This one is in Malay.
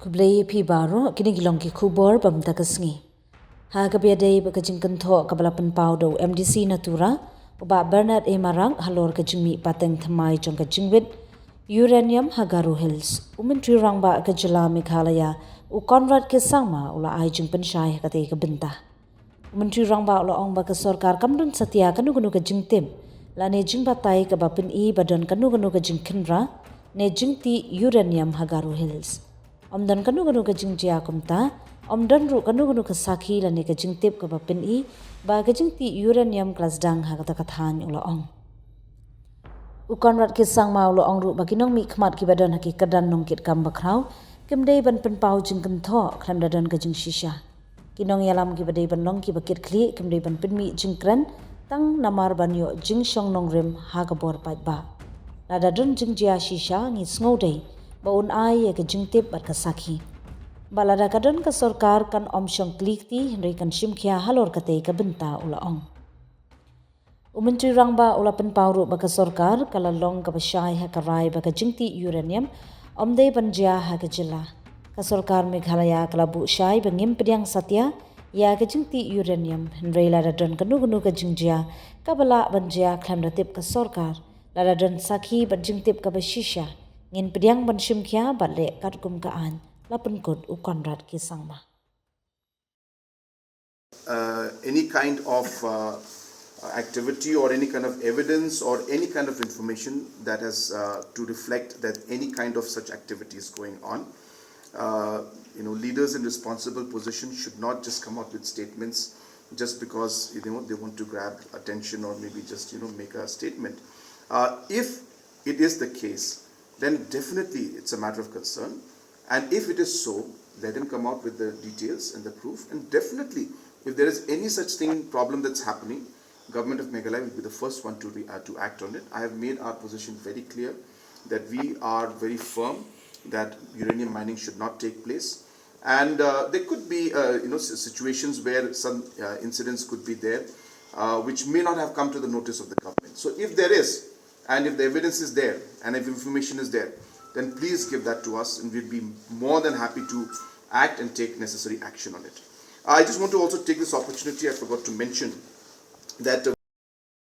Kublai pi baro kini gilong ki kubor bam takasngi. Ha kabia day ba kajing kentho kabalapan paudo MDC natura uba Bernard A. Marang halor kajingmi pateng thamai jong kajingwit Uranium Garo Hills. Umentri rang ba kajala Meghalaya u Conrad ke sangma ula ai jing pensyai kate kabenta. Umentri rang ba ula ong ba ke sorkar kamdun satia kanu kajing tim. La ne jing batai ka bapin I badan kanu kajing kenra ne jing ti Uranium Garo Hills. Omdan kanu kajing jia kumta, omdan ru kanu kasaki la ne kajing tip ka bapin I ba kajing ti Uranium kelas dang ha kata kathan ula ong. Ukonrat kisang ma ula ong ru baginong mi khmat ki badan haki kadan nongkit kam bakrau, kimdei ban penpau jing kentho kram dadan kajing shisha. Kinong yalam ki badai ban nong ki bakit kli kimdei ban penmi jing kran tang namar ban yo jing shong nong rim ha kabor pait ba. Ladadun jing jia shisha ngi sngodei baun ai ya kajing tip bat kasaki. Balada kadon ka sorkar kan om shong klikti hendai kan shimkhia halor kate ka benta ula ong. Umentri rangba ula penpauru baka sorkar kala long ka basyai ha karai baka jingti uranium omdei banjia ha kajila. Ka sorkar Meghalaya kala bu syai bangim pediang satya ya kajingti uranium hendai ladadun kanu ka jingjia kabala banjia klam ratip ka sorkar ladadun saki banjingtip ka bashisha ngin pediang ban shimkhia batle katkum kaan lapun kod u Conrad kisangma. Any kind of activity or any kind of evidence or any kind of information that has to reflect that any kind of such activity is going on. Leaders in responsible positions should not just come out with statements just because they want to grab attention or maybe just make a statement. If it is the case, then definitely it's a matter of concern. And if it is so, let them come out with the details and the proof. And definitely, if there is any such problem that's happening, Government of Meghalaya will be the first one to act on it. I have made our position very clear that we are very firm that uranium mining should not take place. And there could be situations where some incidents could be there which may not have come to the notice of the government. So if there is, and if the evidence is there, and if information is there, then please give that to us and we'll be more than happy to act and take necessary action on it. I just want to also take this opportunity, I forgot to mention, that